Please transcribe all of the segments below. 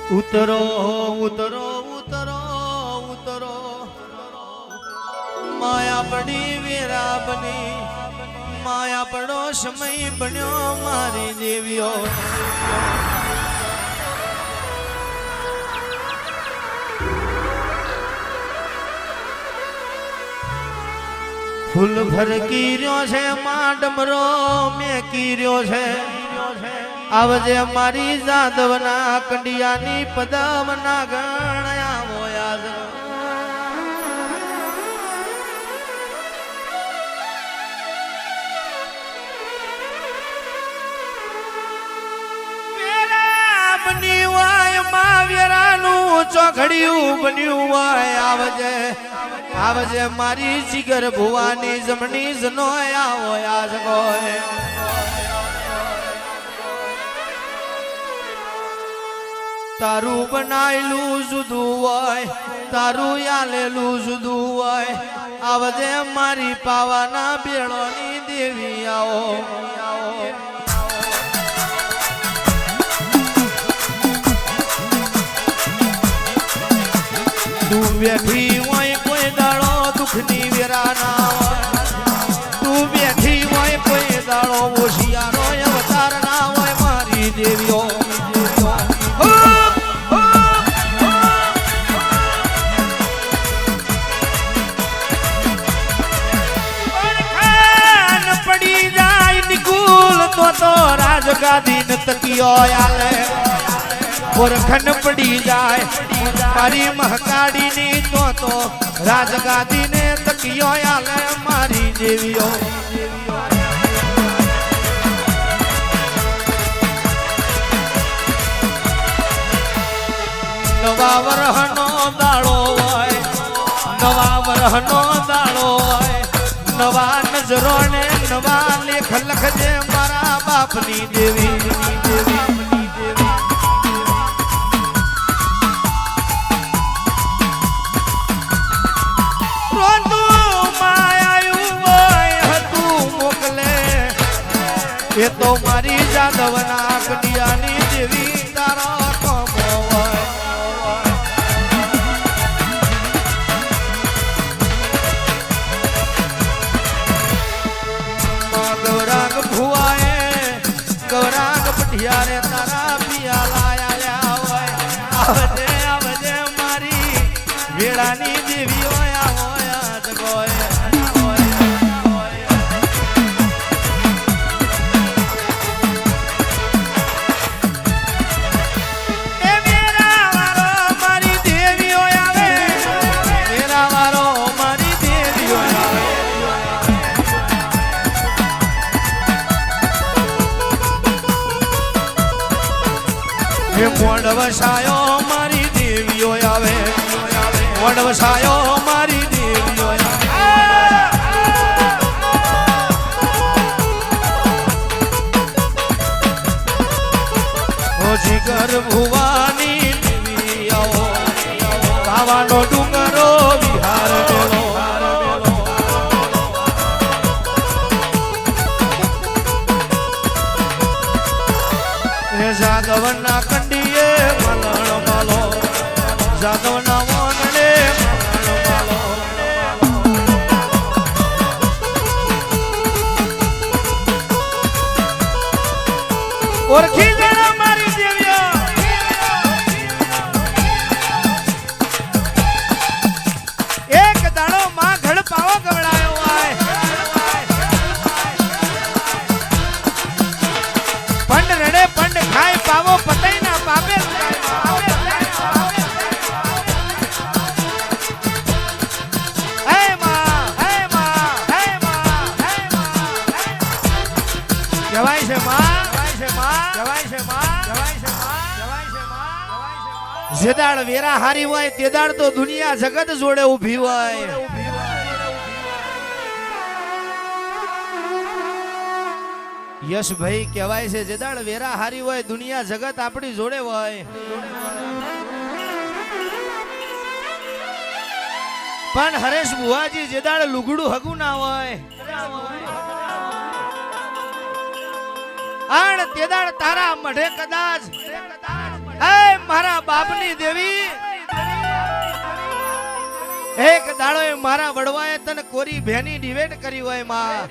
ઉતરો ઉતરો ઉતરો ઉતરો માયા પડી વેરા બની માયા પડો સમય બન્યો મારી દેવીઓ ફૂલ ભર કીર્યો છે માંડમરો મેં કીર્યો છે આવજે મારી જાદવના કંડિયાની પદવના ગણ્યા મોયાજ વેરા બની હોય માં વેરાનું ચોઘડિયું બન્યું હોય આવજે આવજે મારી જીગર ભુવાની જમણી જનોયા હોય આજ ગોય તારું બનાયેલું જુદું હોય તારું યાલેલું જુદું હોય આવજે મારી પાવાના બેળોની દેવી આવો તું બેઠી હોય કોઈ દાડો દુઃખની વેરાના હોય તું બેઠી હોય કોઈ દાડો ઓશિયારો અવતાર ના હોય મારી દેવીઓ તો રાજગાદી ન તકિયો આલે ઓરખન પડી જાય મારી મહકાડી ની તો રાજગાદી ને તકિયો આલે મારી દેવીઓ નવા વરહનો દાડો હોય નવા વરહનો દાડો હોય નવા નજરો ને નવા લેખ લખજે મારા બાપની દેવી એ તો મારી જાદવના કડિયાની દેવી તારા કોમો હોય ગૌરાંગ ભુવાએ ગૌરાંગ પટિયારે તારા પિયા લાયા હોય આવજે આવજે મારી વેળાની દેવી હોય હોય જગોય વડવસાયો મારી દેવીઓ આવે વડવસાયો મારી દેવીઓ આવે જીગર ભુવાની દેવી આવો કાવાનો ડુંગરો વિહાર મેળો જાદવના કંડીએ મલણ માલો જાદવના વનડે મલણ માલો ઓળખી જણા મારી દેવીઓ એક દાડો માં ઘડ પાવો ગવડાયો હોય પંડ રડે પંડ ખાય પાવો પતઈ ના પાપે હે માં હે માં હે માં હે માં જવાય છે માં જવાય છે માં જવાય છે માં જવાય છે માં જવાય છે માં જેદાળ વેરા હારી હોય તેદાળ તો દુનિયા જગત જોડે ઊભી હોય યશ ભાઈ કહેવાય છે જેદાળ વેરા હારી હોય દુનિયા જગત આપણી જોડે હોય પણ હરેશ બુવાજી જેદાળ લુગડું હગું ના હોય આણ તેદાળ તારા મઢે કદાચ એ મારા બાપની દેવી એક દાડો એ મારા વડવાએ તને કોરી ભેની ડિવેટ કરી હોય માં.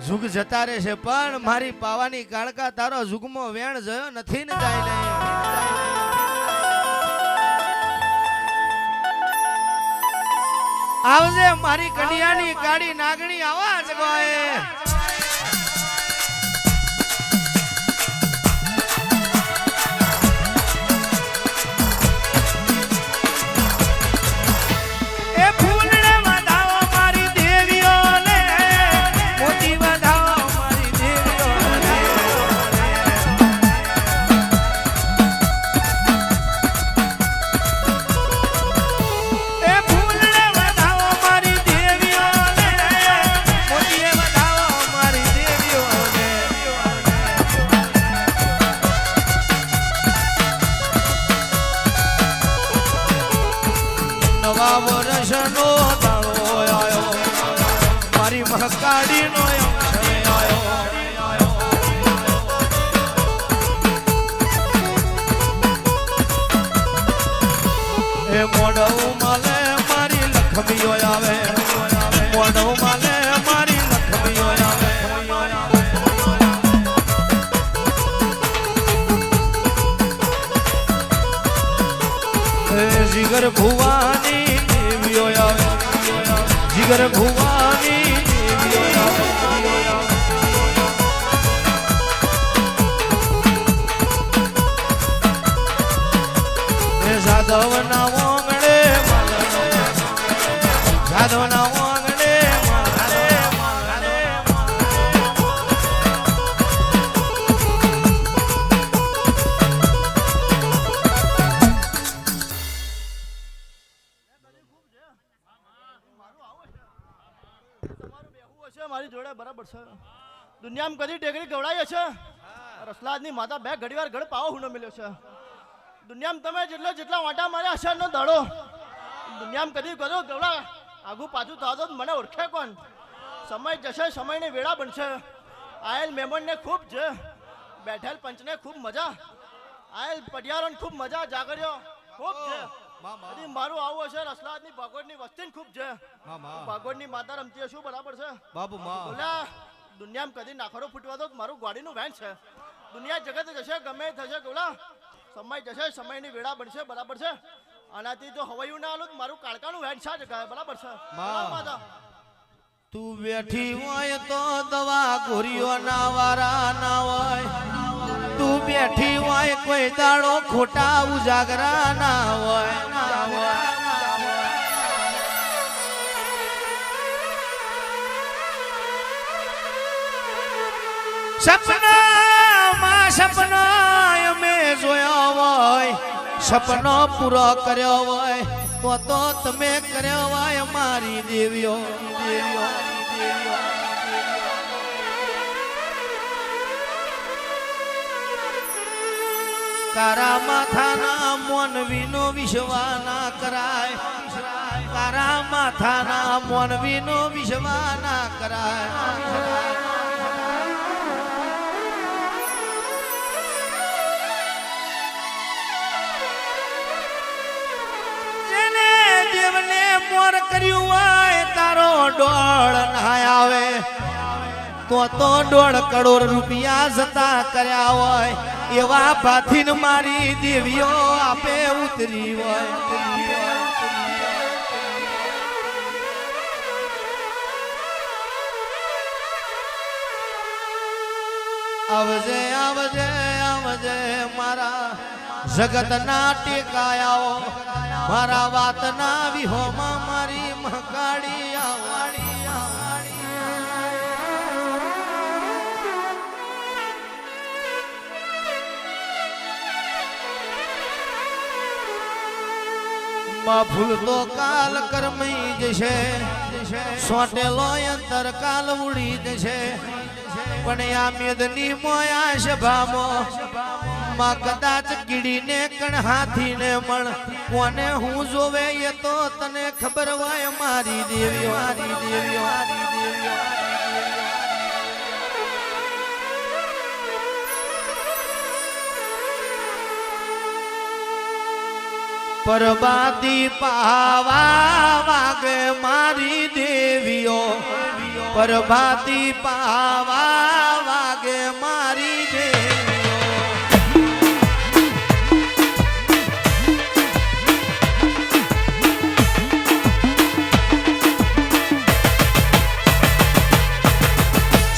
જુગ જતા રહેશે પણ મારી પાવાની કાળકા તારો જુગમાં વેણ જયો નથી ને જાય નહીં. આવજે મારી કડિયાની ગાડી નાગણી આવા જગવાએ. મહકાડીનો એ મોઢું માલે મારી લખમીઓ આવે. મોઢું માલે મારી લખમીઓ આવે. એ જીગર ભુવાની દેવીઓ આવે. જીગર ભુવાની જાદવના વાંગડે જાદવના વાંગડે મારી જોડે બરાબર છે. દુનિયામાં કદી ટેકરી ગવડાઈ છે. રસલાદની માતા બે ઘડીવાર ગળ પાવો હુનો મળ્યો છે. દુનિયામાં તમે જેટલા વાંટા માર્યા હશે નો દાડો દુનિયામાં કદી કરો ગવડા આગુ પાછું થતો મને ઓળખે કોણ. સમય જશે સમયની વેળા બનશે. આયેલ મહેમાનને ખૂબ છે. બેઠેલ પંચને ખૂબ મજા. આયેલ પડિયારોને ખૂબ મજા. જાગર્યો ખૂબ છે. મારું આવું હશે રસલાદની ભાગોળની વસ્તી ખૂબ છે. ભાગોળની માતા રમતી શું બરાબર છે બાબુ બોલ્યા. દુનિયામાં કદી નાખરો ફૂટવા દો મારું ગાડીનું વેન છે. દુનિયા જગત જશે ગમે થશે ગોલા. સમય જશે સમયની વેળા બનશે બરાબર છે. આનાથી જો હવાયું ના આલું મારું કાળકાનું વેન શા જગાય બરાબર છે. તું બેઠી હોય તો દવા ગોરીઓ ના વારા ના હોય. તું બેઠી હોય કોઈ દાડો ખોટા ઉજાગરા ના હોય. સપના અમે જોયા હોય. સપનો પૂરો કર્યો હોય તો તમે કર્યો હોય મારી દેવીઓ. તારા માથાના મોનવીનો વિશ્વા ના કરાય. તારા માથાના મોનવીનો વિશ્વા ના કરાય. દેવને મોર કર્યું હોય તારો ડોળ ના આવે તો 1.5 કરોડ રૂપિયા જતા કર્યા હોય એવા ભાથીન મારી દેવીઓ આપે ઉતરી હોય. આવજે આવજે આવજે મારા જગતના ટેકાયાઓ. મારા વાતના વિહોમાં મારી મહકાડી આવડી. ફૂલ તો કાલ કરમઈ જશે. સોટેલો અંતર કાલ ઉડી જશે. પણ આ મેદની મોયા સભામાં કદાચ કીડીને કણ હાથીને મણ કોને હું જોવે એ તો તને ખબર હોય મારી દેવીઓ. પરબાતી પાવા વાગે મારી દેવીઓ પરબાતી પાવા વાગે મારી દેવીઓ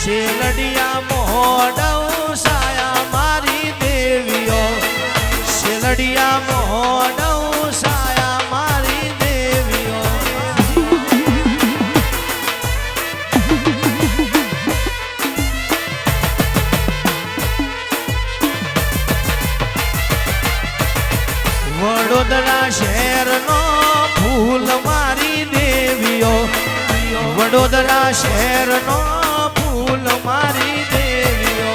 શેલડિયા મોઢવ સાયા મારી દેવીઓ શેલડિયા મોઢવ સાયા મારી દેવીઓ વડોદરા શહેરનો ફૂલ મારી દેવીઓ વડોદરા શહેરનો ફૂલ મારી દેવીઓ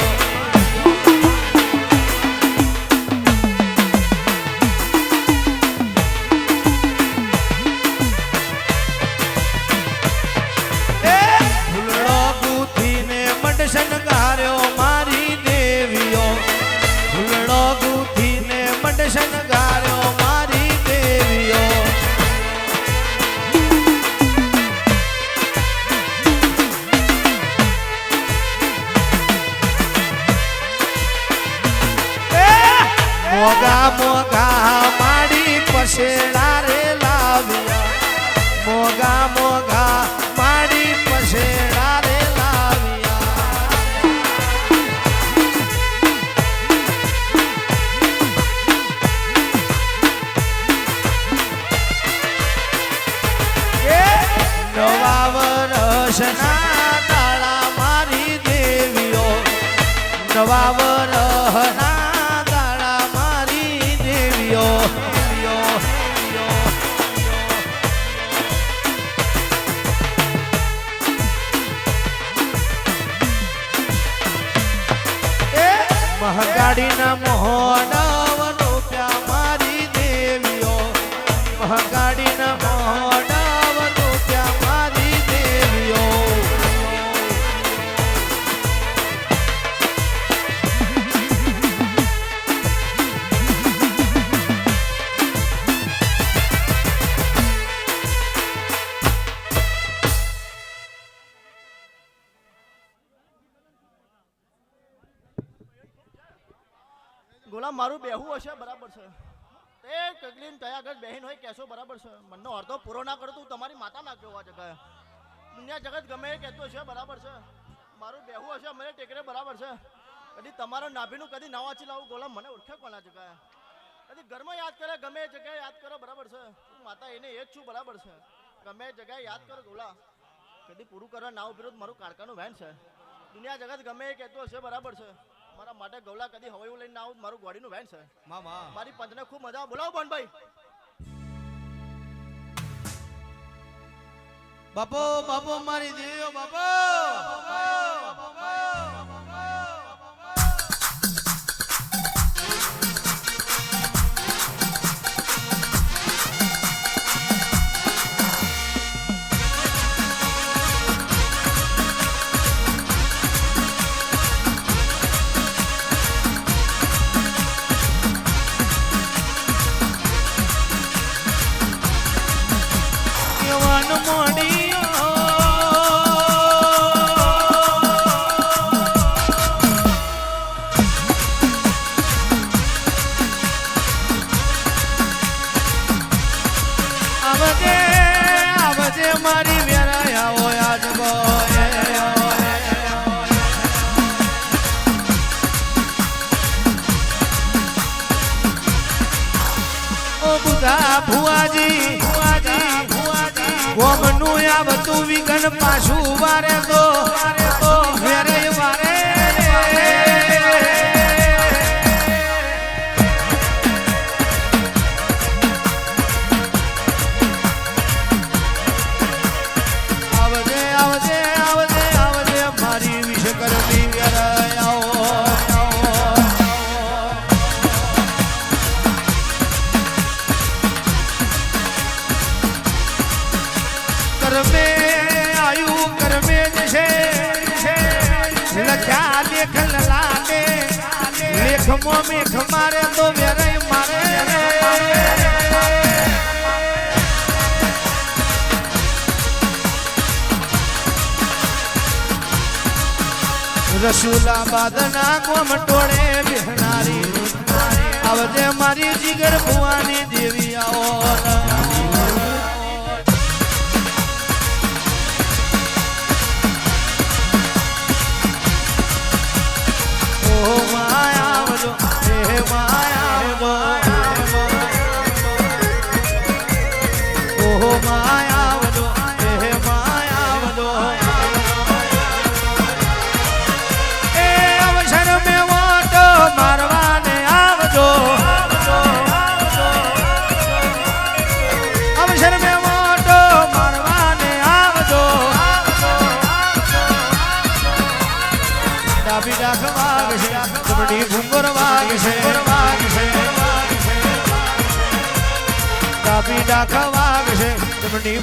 ફૂલડો ગુથીને મંડ શણગાર્યો મારી દેવીઓ ફૂલડો ગુથીને મંડ શણગાર્યો મારી દેવીઓ મોગા મોગા માડી પસેડા રે લાવ્યા મોગા મોગા માડી પસેડા રે લાવ્યા નવા વર્ષના દાડા મારી દેવીઓ નવા વર્ષના મહાગાડીના મોઢવ રૂપિયા મારી દેવીઓ મહાગાડીના મોઢવ રૂપિયા મારી દેવીઓ ગોલા મારું બેહું હશે બરાબર છે તે કગલીન તયા આગળ બહેન હોય કહેશો બરાબર છે મનનો અર્ધો પૂરો ના કરું તું તમારી માતા નાખ્યો આ જગ્યાએ દુનિયા જગત ગમે એ કહેતો છે બરાબર છે મારું બેહું હશે મને ટેકરે બરાબર છે કદી તમારા નાભીનું કદી ના વાંચી લાવું ગોલા મને ઓળખે કોના જગ્યાએ કદી ઘરમાં યાદ કરે ગમે એ જગ્યાએ યાદ કરો બરાબર છે હું માતા એને એ જ છું બરાબર છે ગમે એ જગ્યાએ યાદ કરો ગોલા કદી પૂરું કરવા ના ઉભી મારું કાળકાનું વેન છે દુનિયા જગત ગમે એ કહેતો હશે બરાબર છે મારા માટે ગૌલા કદી હવાયું લઈને આવું મારું ગાડીનું વેન છે મારી પંચને ખૂબ મજા બોલાવો બોનભાઈ બાપો બાપો મારી દેવીઓ બાપો મારી વેરાયા હોય આજ ઓ બુધા ભુવાજી ગોમનું આવતું વિઘન પાછું વારે તો વેરે વારે મેઘ મારે તો વેરાય મારે રસુલાબાદ ના કોમટોળે બિહનારી આવજે મારી જીગર ભુવાની દેવી આવો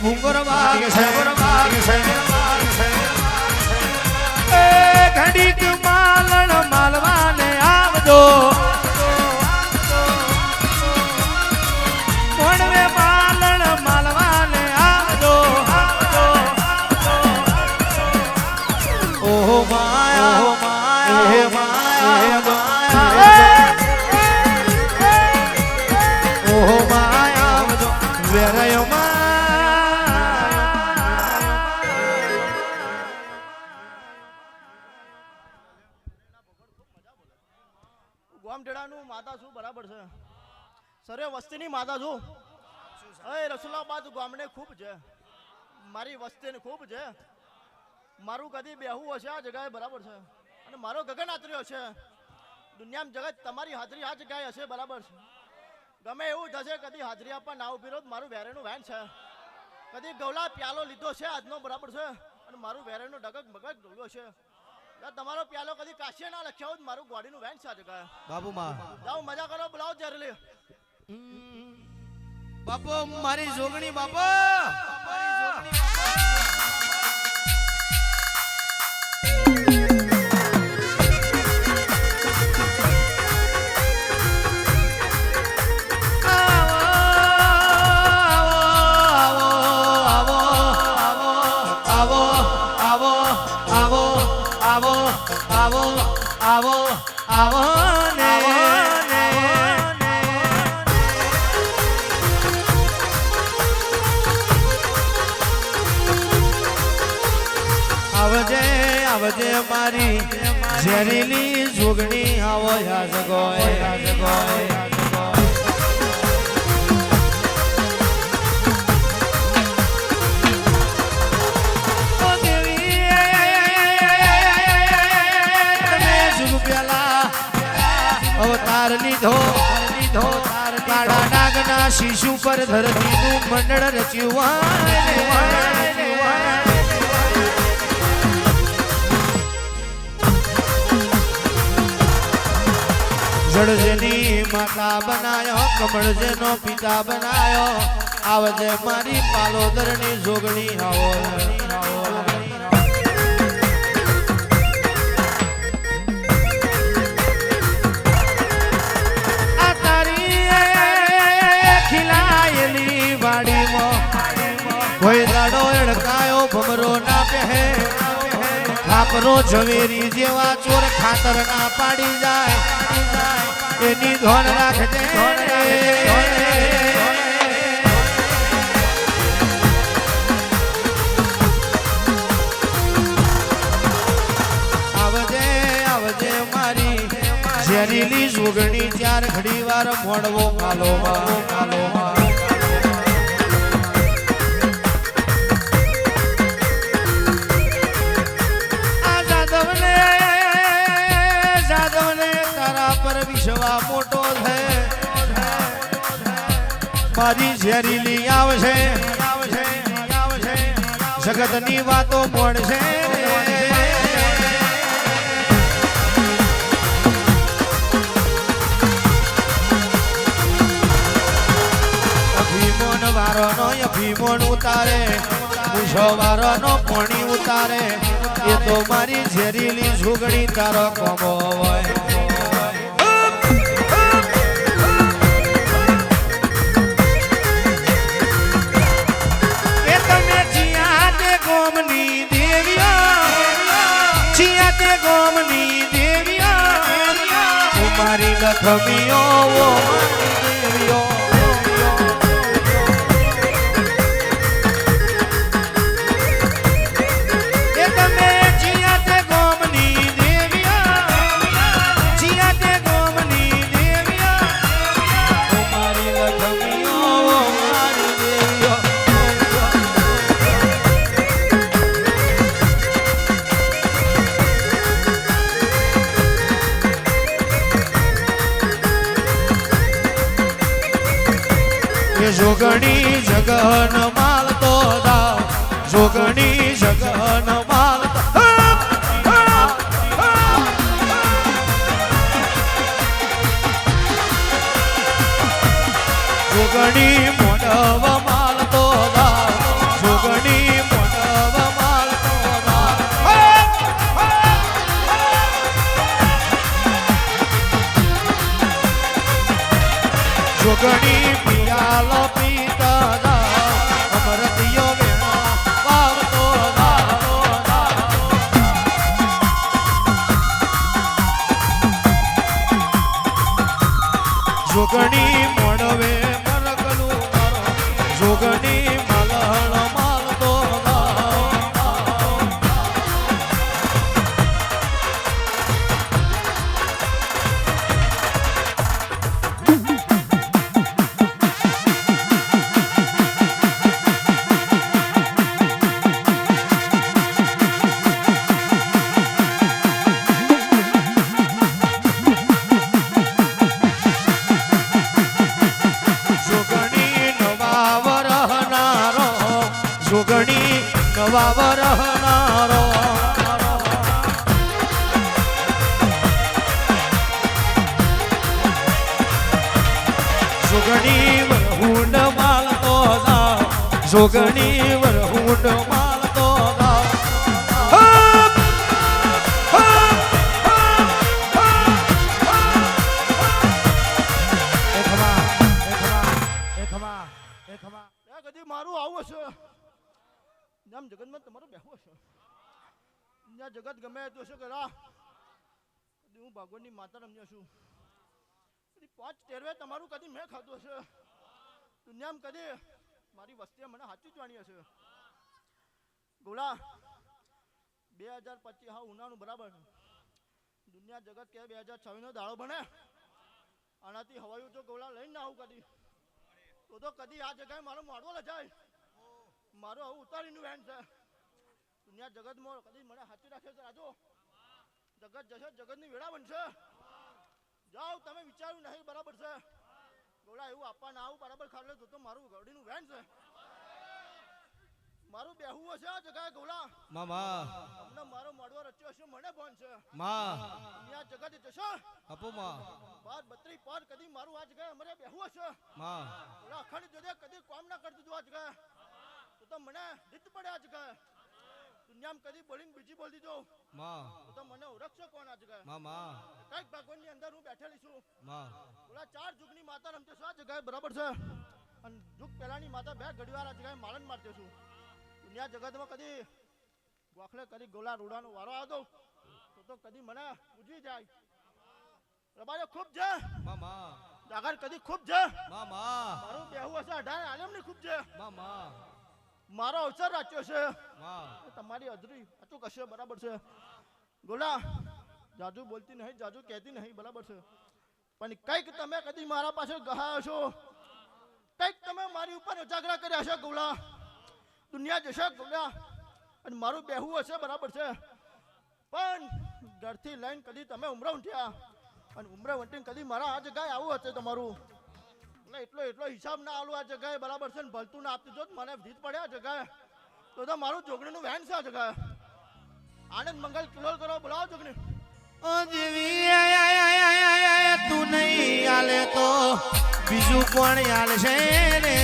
ભૂંગર વાગ છે ઘડીક માલણ માલવાને આવજો મોણવે માલણ માલવાને આવજો ઓહો માયા હે માયા ઓહો માયા આવજો વેરાયો ગોમટેડાનું માતા છું બરાબર છે સરે વસ્તીની માતા છું હવે રસુલાબાદ ગામને ખૂબ છે મારી વસ્તીને ખૂબ છે મારું કદી બેહવું હશે આ જગ્યાએ બરાબર છે અને મારો ગગન આતર્યો છે દુનિયામાં જગત તમારી હાજરી આ જગ્યાએ હશે બરાબર છે ગમે એવું થશે કદી હાજરી આપવા ના ઉભી રહો મારું વેરેનું વેન છે કદી ગૌલા પ્યાલો લીધો છે આજનો બરાબર છે અને મારું વેરેનું ડગક મગજ ડોલ્યો છે તમારો પ્યાલો કદી કાશીએ ના લખ્યો હોય મારું ગોડીનું વેન છે આ જગ્યાએ બાબુમાં જાઓ મજા કરો બોલાવો જ્યારે લે બાપો મારી જોગણી બાપા આવજે મારી ઝેરીલી જોગણી આવો યાદ ગોય અવતાર લીધો કાળા નાગના શિશુ પર ધરતીનું મંડળ રચ્યું જળજની માતા બનાયો કમળજનો પિતા બનાયો આવજે મારી પાલોદરની જોગણી આવો આ તારી ખીલાયેલી વાડીમાં કોઈ દાડો એડકાયો ભમરો ના પહે ખાપરો ઝવેરી જેવા ચોર ખાતર ના પાડી જાય એની ધોન રાખજે આવજે મારી ઝેરીલી જોગણી ચાર ઘડી વાર મોડવો કાલો વિશ્વા મોટો છે મારી ઝેરીલી આવશે જગતની વાતો મળશે અભિમોન વારોનો અભિમોન ઉતારે પૂછો વારોનો પાણી ઉતારે એ તો મારી ઝેરીલી ઝુગડી તારો કોમો હોય ગોમની દેવિયા મારી લખમીઓ દેવીઓ એ તમે જીયા તે ગોમની દેવિયા જીયા તે ગોમની દેવિયા મારી લખમીઓ મારી દેવીઓ જોગણી જગન માલતો દાવ જોગણી જગન માલતો જોગણી મોડવ માલતો દાવ જોગણી મોડવ માલતો દાવ જોગણી પિયાલ પીતા દાવ અમરતિયો વેણા વાવતો દાવ જોગણી મોડવે મરકલું મારો જોગણી મલહણ માલતો દાવ જોગણી નવા વરહનારો જોગણી વરહુંડ માલતો દાવ જોગણી વરહુંડ માલતો દાવ કદી મારું આવું હશે નામ જગતમાં તમારું બેહવું હશે ત્યાં જગત ગમે તો શું કરા કદી હું ભગવાનની માતા રમ્યો છું કદી 5 ટેરવે તમારું કદી મેં ખાધું હશે દુનિયામાં કદી મારી વસ્તીએ મને સાચું જ જાણી હશે ગોળા 2025 હા ઉનાળું બરાબર દુનિયા જગત કે 2026 નો દાડો બને આનાથી હવાયું જો ગોળા લઈને ના આવું કદી તો કદી આ જગ્યાએ મારો માડવો લજાય મારો આવું ઉતારીનું વેન છે દુનિયા જગતમાં કદી મને હાચી રાખે છે રાજો જગત જશે જગતની વેળા બનશે જાઓ તમે વિચાર્યું નહીં બરાબર છે ગોળા એવું આપવા ના આવું બરાબર ખાલે તો મારું ગરડીનું વેન છે મારું બેહવું હશે આ જગ્યાએ ગોળા મામા અમને મારો માડવો રચ્યો હશે મને ફોન છે માં દુનિયા જગત જશે આપો માં 32 પાર કદી મારું આ જગ્યાએ અમારે બેહવું હશે માં ગોળા અખંડ જોડે કદી કામ ના કરતું આ જગ્યાએ તો મને રીત પડે આ જગ્યાએ દુનિયામાં કદી બોલીને બીજી બોલ દીધો માં તો મને ઓળખશો કોણ આ જગ્યાએ મામા કઈક ભગવાનની અંદર હું બેઠેલી છું માં ઓલા 4 જુગની માતા રમતે છું આ જગ્યાએ બરાબર છે અને જુગ પહેલાની માતા 2 ઘડીવાર આ જગ્યાએ માલન મારતે છું દુનિયા જગતમાં કદી ગોખલે કદી ગોલા રૂડાનો વારો આવતો તો કદી મને પૂજી જાય રબાજો ખૂબ છે મામા જાગર કદી ખૂબ છે મામા મારું બેહું હશે 18 આલમની ખૂબ છે મામા મારો અવસર રાખ્યો છે માં તમારી અધરી અચૂક હશે બરાબર છે ગોલા જાજુ બોલતી નહીં જાજુ કહેતી નહીં બરાબર છે પણ કંઈક તમે કદી મારા પાસે ગહાયો છો કંઈક તમે મારી ઉપર ઉજાગરા કર્યા છે ગોલા દુનિયા જશે ગોલા અને મારું બેહવું હશે બરાબર છે પણ ઘરથી લઈને કદી તમે ઉમરા ઉઠ્યા અને ઉમરા વંટીને કદી મારા આ જગ્યાએ આવું હશે તમારું એટલો હિસાબ ના આલું આ જગ્યાએ બરાબર છે ને ભલતું ના આપતું જો મને ભીત પડે આ જગ્યાએ તો મારું જોગણીનું વેન છે આ જગ્યાએ આનંદ મંગલ કિલોલ કરો બોલાવો જોગણી ઓ દેવી તું નહીં આલે તો બીજું કોણ આલશે રે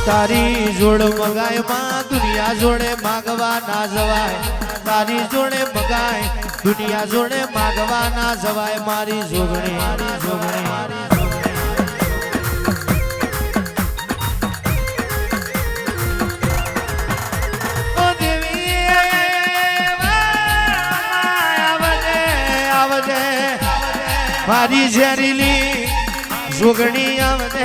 તારી જોડ મગાય માં દુનિયા જોડે માગવા ના જવાય તારી જોડે મગાય દુનિયા જોડે માગવા ના જવાય મારી જોગણી મારી જોગણી મારી ઝેરીલી જોગણી આવતે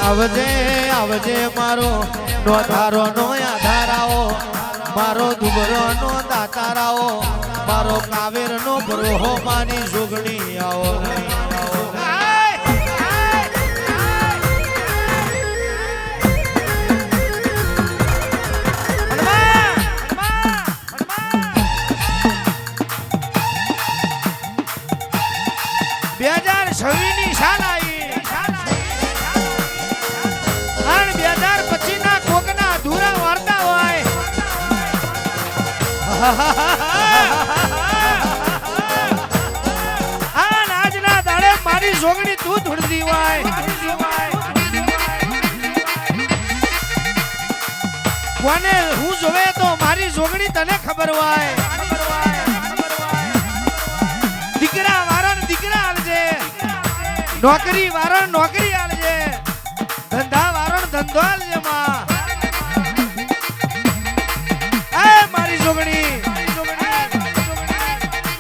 આવજે આવજે મારો નોધારો નો આધારાઓ મારો દુબરો નો દાતારાઓ મારો કાવેર નો ભરોહો મારી જોગણી આવો છવીની સાલ આવી અને 2025 ના કોકના અધૂરા વાર્તા હોય આજના દાડે મારી જોગણી તું ધૂળતી હોય કોને હું જોવે તો મારી જોગણી તને ખબર હોય દીકરા વાળા દીકરા આલજે નોકરી વાળા નોકરી આલજે ધંધા વાળા ધંધો આલજે માં એ મારી જોગણી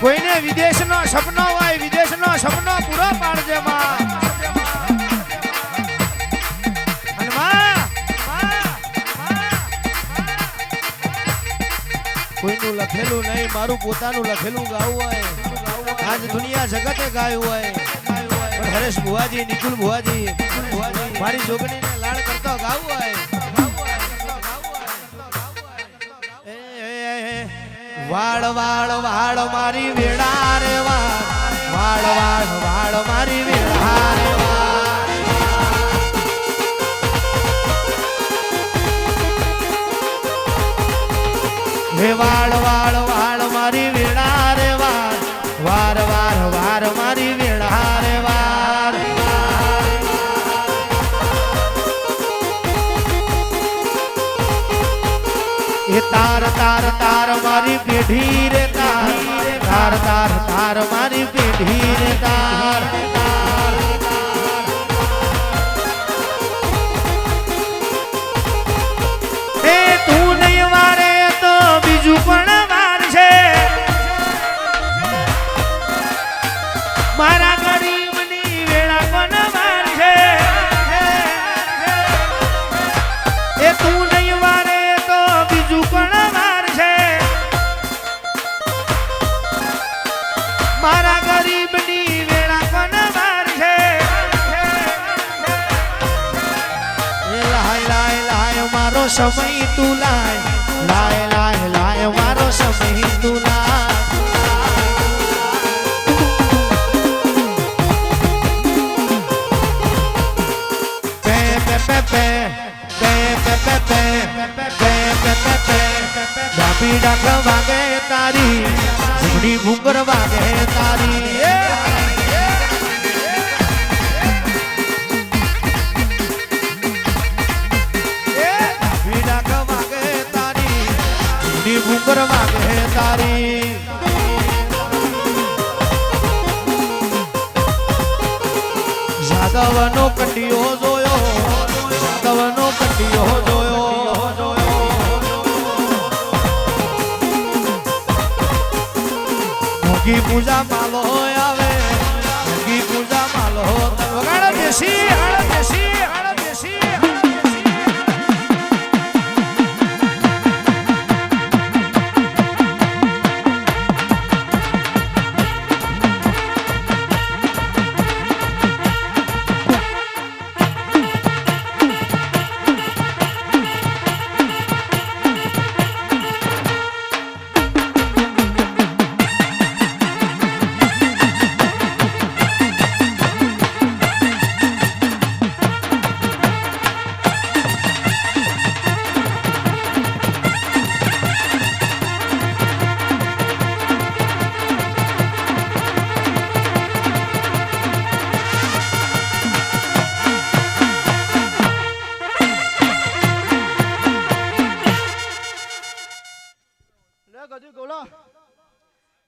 કોઈને વિદેશનો સપનો હોય વિદેશનો સપનો પૂરો પાડજે માં કોઈનું લખેલું નહીં મારું પોતાનું લખેલું ગાવું હોય આજ દુનિયા જગતે ગાયું હોય હરેશ ભુવાજી નિકુલ ભુવાજી મારી જોગણીને લાડ કરતો ગાવું હોય વાળ વાળ વાળ મારી વેડા રે વાળ વાળ વાળ મારી વેડા રે વાળ વાળ વાળ મારી વેડા રે વાર વાર વાર મારી વેડા રે વાર એ તાર તાર તાર મારી પેઢી રે તાર તાર તાર મારી પેઢી રે તાર એ તું નહીં વારે તો બીજું પણ વાર છે મારા ગરીબની વેળા પણ વાર છે એ તું નહીં વારે તો બીજું પણ વાર છે મારા ગરીબની વેળા પણ વાર છે એ લાય લાય લાય મારો સમય તું લાય લાય લાય લાય મારો સમય તું લાય ડાબી ડાક વાગે તારી ઝુમડી ઘૂંઘર વાગે તારી ડાબી ડાક વાગે તારી ઝુમડી ઘૂંઘર વાગે તારી જાદવનો કંડિયો જોયો જાદવનો કંડિયો જોયો મોગી પૂજા માલો આવે મોગી પૂજા માલો વગાડો દેશી હાડ દેશી હાડ દેશી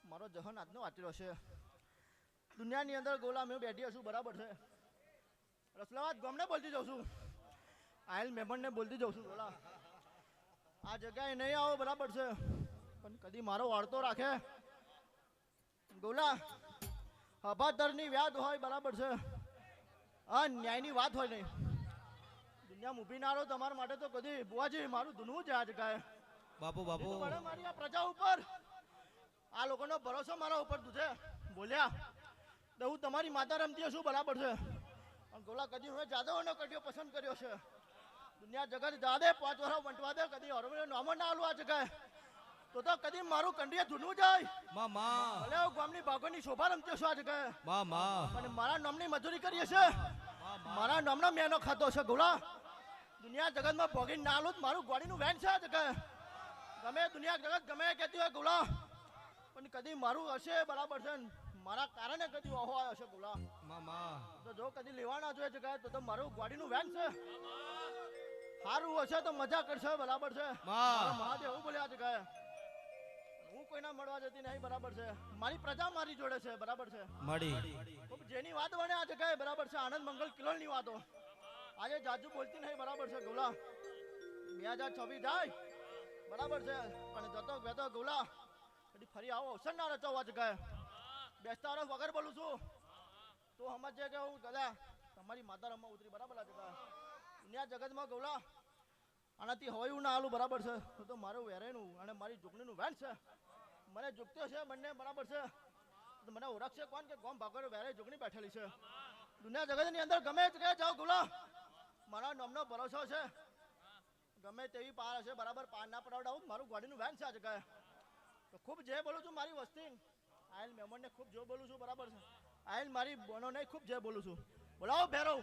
મારો જહન આજનો વાંચેલો છે દુનિયાની અંદર ગોલા મેં બેઠી છું બરાબર છે રસલાવાદ ગામને બોલતી જાઉં છું આયલ મહેમાનને બોલતી જાઉં છું બોલા આ જગ્યાએ નહીં આવો બરાબર છે પણ કદી મારો વાળતો રાખે ગોલા હભાદરની વ્યાદ હોય બરાબર છે હા ન્યાયની વાત હોય નહીં દુનિયામાં ઊભી ના રહો તમારા માટે તો કદી બુઆજી મારું ધૂનવું છે આ જગ્યાએ બાપુ બાપુ તો વળે મારી આ પ્રજા ઉપર આ લોકોનો ભરોસો મારા ઉપર તું બોલ્યા તો હું તમારી માતા રમતી છું બરાબર છે અને ગોલા કદી હું જાદવનો કડિયો પસંદ કર્યો છે દુનિયા જગત જાદે 5 વર્ષ વંટવા દે કદી હરમણે નામ ના આલું આ જગ્યાએ તો કદી મારું કંડીએ ધૂનવું જાય મામા ભલે હું ગામની ભાગોની શોભા રમતી છું આ જગ્યાએ મામા અને મારા નામની મજૂરી કરીએ છે મારા નામનો મેનો ખાતો છે ગોલા દુનિયા જગતમાં ભોગી ના આલું મારું ગોળીનું વેન છે આ જગ્યાએ ગમે દુનિયા જગત ગમે કહેતી હોય ગોલા પણ કદી મારું હશે બરાબર છે મારા કારણે કદી ઓહો આવ્યો છે ગોલા મામા તો જો કદી લેવાના જોઈએ જગ્યાએ તો મારું ગાડીનું વેન છે સારું હશે તો મજા કરશે બરાબર છે મારા મહાદેવ એવું બોલ્યા જગ્યાએ હું કોઈના મળવા જતી નહીં બરાબર છે મારી પ્રજા મારી જોડે છે બરાબર છે મળી ખૂબ જેની વાત બને આ જગ્યાએ બરાબર છે આનંદ મંગલ કિલોલની વાતો આજે જાજુ બોલતી નહીં બરાબર છે ગોલા 2026 જાય બરાબર છે પણ જતો બેતો ગોલા કદી ફરી આવો અવસર ના રચાવો આ જગ્યાએ બેસતા વર્ષ વગર બોલું છું તો સમજે કે હું ગલા તમારી માતા રમવા ઉતરી બરાબર આ જગ્યા દુનિયા જગતમાં ગોલા આનાથી હવાયું ના આલું બરાબર છે તો મારું વેરેનું અને મારી જોગણીનું વેન છે મને જોગતો છે બંને બરાબર છે તો મને ઓળખશે કોણ કે ગોમ ભાગોળ વેરે જોગણી બેઠેલી છે દુનિયા જગતની અંદર ગમે જ કે જાઓ ગોલા મારા નામનો ભરોસો છે ગમે તેવી પાર હશે બરાબર પાર ના પડાવડાવું મારું ગાડીનું વેન છે આ જગ્યાએ તો ખૂબ જે બોલું છું મારી વસ્તી આયલ મહેમાનને ખૂબ જો બોલું છું બરાબર છે આયલ મારી બોનોને ખૂબ જે બોલું છું બોલાવો ભેરવ